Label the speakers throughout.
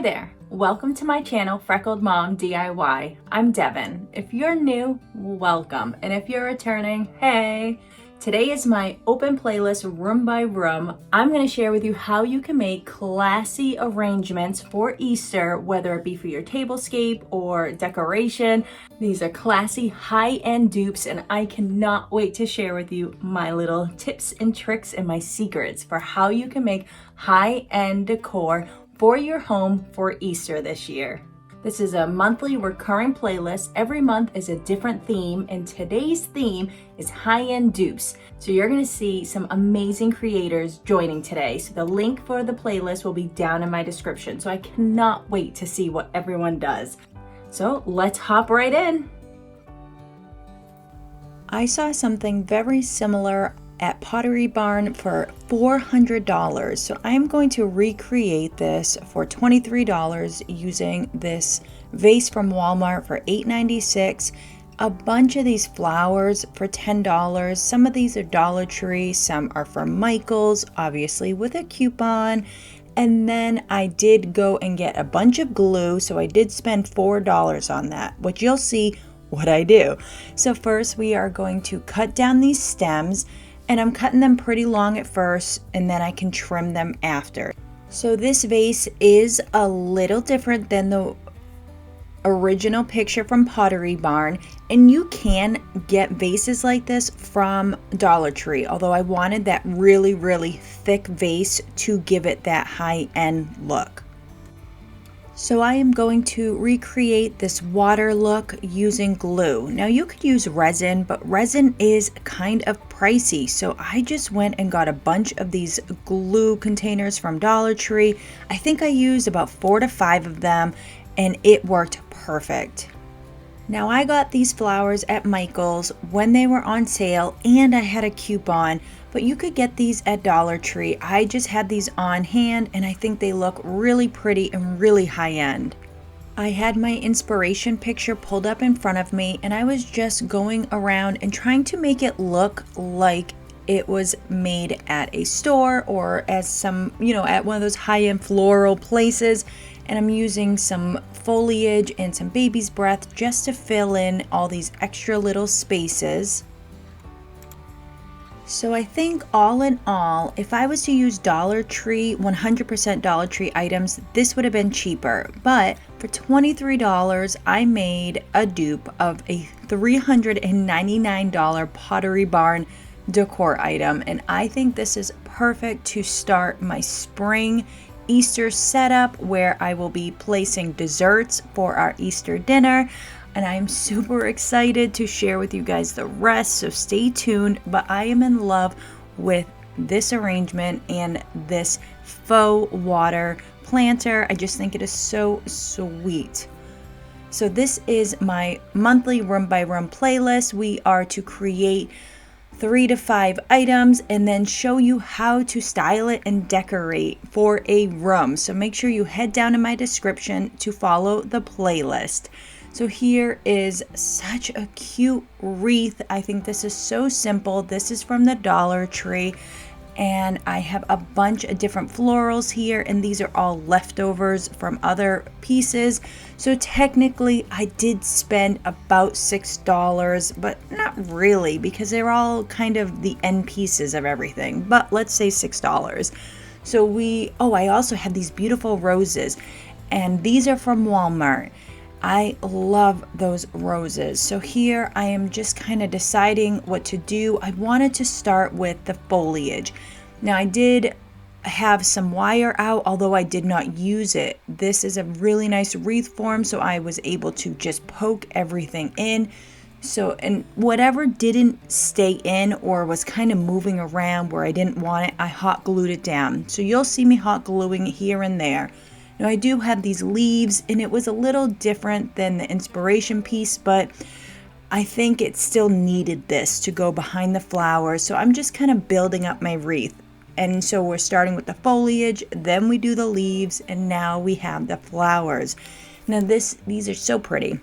Speaker 1: there, welcome to my channel, Freckled Mom DIY. I'm Devin. If you're new, welcome. And if you're returning, hey! Today is my open playlist room by room. I'm going to share with you how you can make classy arrangements for Easter, whether it be for your tablescape or decoration. These are classy high-end dupes, and I cannot wait to share with you my little tips and tricks and my secrets for how you can make high-end decor for your home for Easter this year. This is a monthly recurring playlist. Every month is a different theme, and today's theme is high-end dupes. So you're gonna see some amazing creators joining today. So the link for the playlist will be down in my description. So I cannot wait to see what everyone does. So let's hop right in. I saw something very similar at Pottery Barn for $400. So I'm going to recreate this for $23 using this vase from Walmart for $8.96. A bunch of these flowers for $10. Some of these are Dollar Tree, some are from Michael's, obviously with a coupon. And then I did go and get a bunch of glue, so I did spend $4 on that, which you'll see what I do. So first we are going to cut down these stems, and I'm cutting them pretty long at first, and then I can trim them after. So this vase is a little different than the original picture from Pottery Barn, and you can get vases like this from Dollar Tree, although I wanted that really thick vase to give it that high-end look. So I am going to recreate this water look using glue. Now you could use resin, but resin is kind of pricey. So I just went and got a bunch of these glue containers from Dollar Tree. I think I used about 4 to 5 of them, and it worked perfect. Now I got these flowers at Michael's when they were on sale, and I had a coupon, but you could get these at Dollar Tree. I just had these on hand, and I think they look really pretty and really high end. I had my inspiration picture pulled up in front of me, and I was just going around and trying to make it look like it was made at a store or as some, at one of those high-end floral places. And I'm using some foliage and some baby's breath just to fill in all these extra little spaces. So I think all in all, if I was to use Dollar Tree, 100% Dollar Tree items, this would have been cheaper. But for $23, I made a dupe of a $399 Pottery Barn decor item. And I think this is perfect to start my spring Easter setup, where I will be placing desserts for our Easter dinner. And I'm super excited to share with you guys the rest, so stay tuned. But I am in love with this arrangement and this faux water planter. I just think it is so sweet. So this is my monthly room by room playlist. We are to create 3 to 5 items and then show you how to style it and decorate for a room. So make sure you head down in my description to follow the playlist. So here is such a cute wreath. I think this is so simple. This is from the Dollar Tree, and I have a bunch of different florals here, and these are all leftovers from other pieces. So technically I did spend about $6, but not really, because they're all kind of the end pieces of everything, but let's say $6. So I also had these beautiful roses, and these are from Walmart. I love those roses. So here I am just kind of deciding what to do. I wanted to start with the foliage. Now I did have some wire out, although I did not use it. This is a really nice wreath form, so I was able to just poke everything in. So, and whatever didn't stay in or was kind of moving around where I didn't want it, I hot glued it down. So you'll see me hot gluing here and there. Now I do have these leaves, and it was a little different than the inspiration piece, but I think it still needed this to go behind the flowers. So I'm just kind of building up my wreath. And so we're starting with the foliage, then we do the leaves, and now we have the flowers. Now these are so pretty.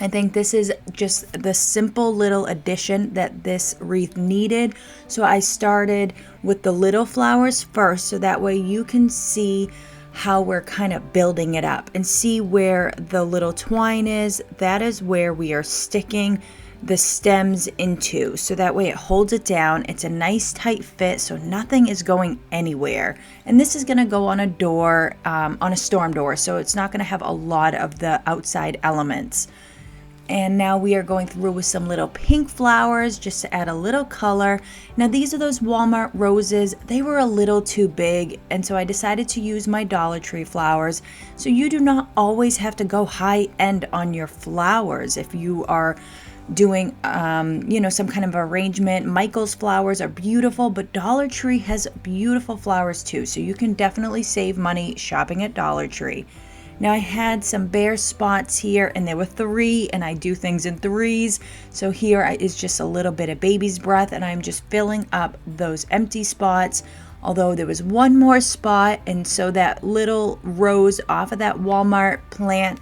Speaker 1: I think this is just the simple little addition that this wreath needed. So I started with the little flowers first, so that way you can see how we're kind of building it up. And see where the little twine is? That is where we are sticking the stems into, so that way it holds it down. It's a nice tight fit, so nothing is going anywhere. And this is going to go on a door, on a storm door, so it's not going to have a lot of the outside elements. And now we are going through with some little pink flowers just to add a little color. Now these are those Walmart roses. They were a little too big, and so I decided to use my Dollar Tree flowers. So you do not always have to go high end on your flowers if you are doing some kind of arrangement. Michael's flowers are beautiful, but Dollar Tree has beautiful flowers too, so you can definitely save money shopping at Dollar Tree. Now I had some bare spots here, and there were 3, and I do things in 3s. So here is just a little bit of baby's breath, and I'm just filling up those empty spots. Although there was one more spot, and so that little rose off of that Walmart plant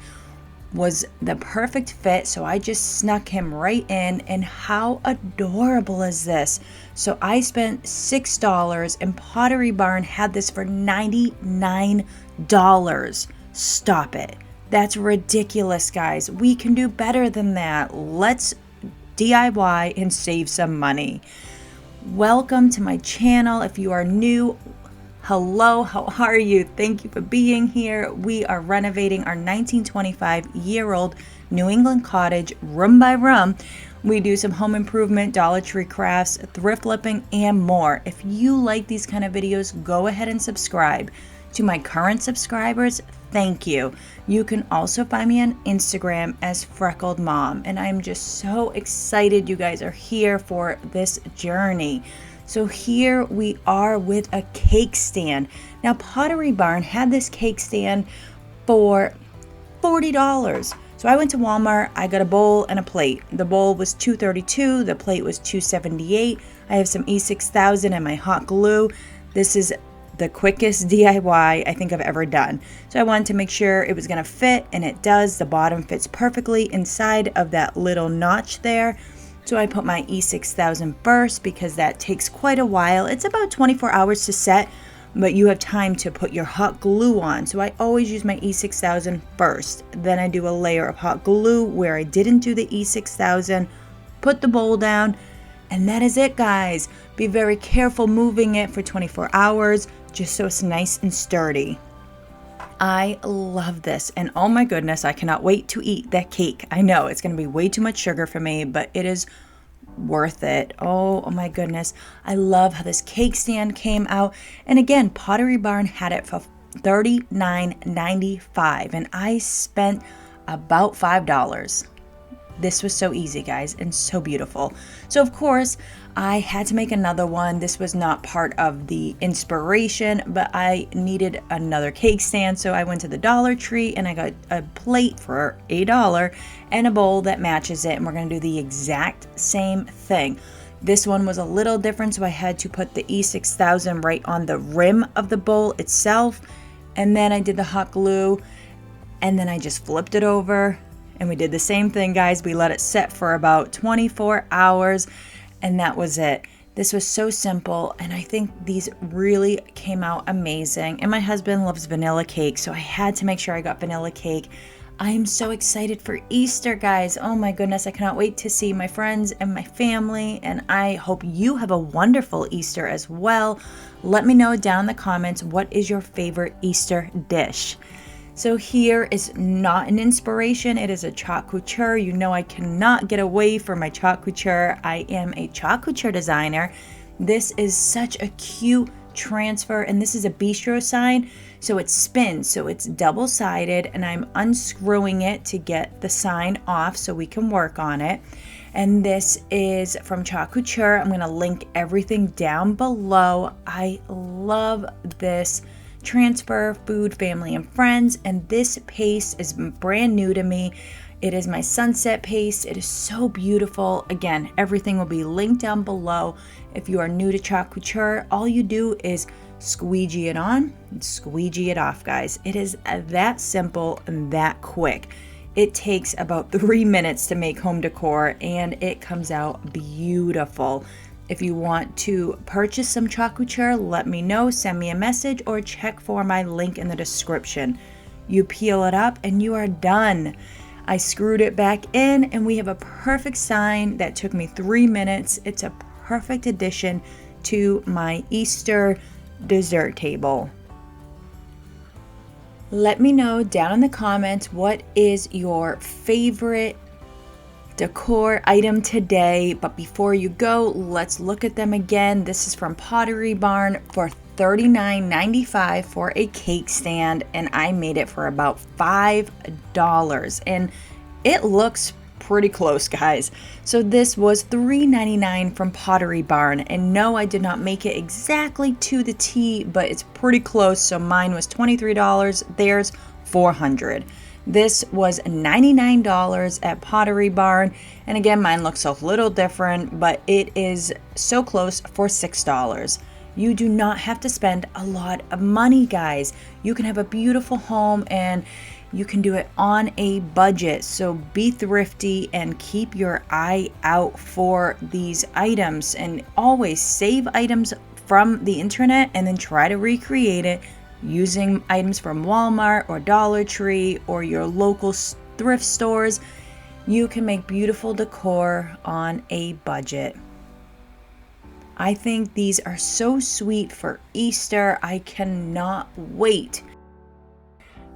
Speaker 1: was the perfect fit, so I just snuck him right in. And how adorable is this? So I spent $6, and Pottery Barn had this for $99. Stop it. That's ridiculous, guys. We can do better than that. Let's DIY and save some money. Welcome to my channel. If you are new, hello, how are you? Thank you for being here. We are renovating our 1925-year-old New England cottage room by room. We do some home improvement, Dollar Tree crafts, thrift flipping, and more. If you like these kind of videos, go ahead and subscribe. To my current subscribers, thank you. You can also find me on Instagram as Freckled Mom, and I'm just so excited you guys are here for this journey. So here we are with a cake stand. Now Pottery Barn had this cake stand for $40. So I went to Walmart, I got a bowl and a plate. The bowl was $2.32, the plate was $2.78. I have some E6000 and my hot glue. This is the quickest DIY I think I've ever done. So I wanted to make sure it was gonna fit, and it does. The bottom fits perfectly inside of that little notch there. So I put my E6000 first because that takes quite a while. It's about 24 hours to set, but you have time to put your hot glue on. So I always use my E6000 first. Then I do a layer of hot glue where I didn't do the E6000, put the bowl down, and that is it, guys. Be very careful moving it for 24 hours, just so it's nice and sturdy. I love this, and oh my goodness, I cannot wait to eat that cake. I know it's going to be way too much sugar for me, but it is worth it. Oh my goodness. I love how this cake stand came out. And again, Pottery Barn had it for $39.95, and I spent about $5. This was so easy, guys, and so beautiful. So of course, I had to make another one. This was not part of the inspiration, but I needed another cake stand. So I went to the Dollar Tree and I got a plate for $1 and a bowl that matches it. And we're gonna do the exact same thing. This one was a little different, so I had to put the E6000 right on the rim of the bowl itself. And then I did the hot glue, and then I just flipped it over. And we did the same thing, guys. We let it set for about 24 hours, and that was it. This was so simple, and I think these really came out amazing. And my husband loves vanilla cake, so I had to make sure I got vanilla cake. I am so excited for Easter, guys. Oh my goodness, I cannot wait to see my friends and my family, and I hope you have a wonderful Easter as well. Let me know down in the comments, what is your favorite Easter dish? So here is not an inspiration, it is a chalk couture. You know I cannot get away from my chalk couture. I am a chalk couture designer. This is such a cute transfer, and this is a bistro sign, so it spins, so it's double-sided, and I'm unscrewing it to get the sign off so we can work on it. And this is from Chalk Couture. I'm going to link everything down below. I love this transfer, food, family, and friends, and this paste is brand new to me. It is my sunset paste. It is so beautiful. Again, everything will be linked down below. If you are new to Chalk Couture, all you do is squeegee it on and squeegee it off, guys. It is that simple and that quick. It takes about 3 minutes to make home decor, and it comes out beautiful. If you want to purchase some chalk couture, let me know, send me a message, or check for my link in the description. You peel it up and you are done. I screwed it back in and we have a perfect sign that took me 3 minutes. It's a perfect addition to my Easter dessert table. Let me know down in the comments what is your favorite decor item today. But before you go, let's look at them again. This is from Pottery Barn for $39.95 for a cake stand, and I made it for about $5, and it looks pretty close, guys. So this was $3.99 from Pottery Barn, and no, I did not make it exactly to the T, but it's pretty close. So mine was $23, theirs $400. This was $99 at Pottery Barn, and again, mine looks a little different, but it is so close for $6. You do not have to spend a lot of money, guys. You can have a beautiful home and you can do it on a budget. So be thrifty and keep your eye out for these items, and always save items from the internet and then try to recreate it using items from Walmart or Dollar Tree or your local thrift stores. You can make beautiful decor on a budget. I think these are so sweet for Easter. I cannot wait.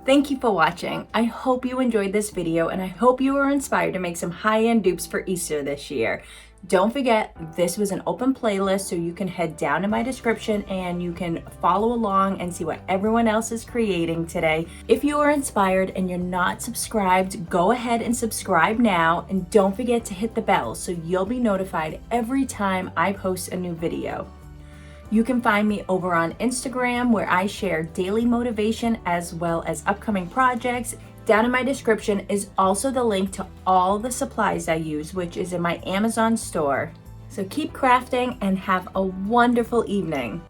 Speaker 1: Thank you for watching. I hope you enjoyed this video, and I hope you were inspired to make some high-end dupes for Easter this year. Don't forget, this was an open playlist, so you can head down to my description and you can follow along and see what everyone else is creating today. If you are inspired and you're not subscribed, go ahead and subscribe now, and don't forget to hit the bell so you'll be notified every time I post a new video. You can find me over on Instagram, where I share daily motivation as well as upcoming projects. Down in my description is also the link to all the supplies I use, which is in my Amazon store. So keep crafting and have a wonderful evening.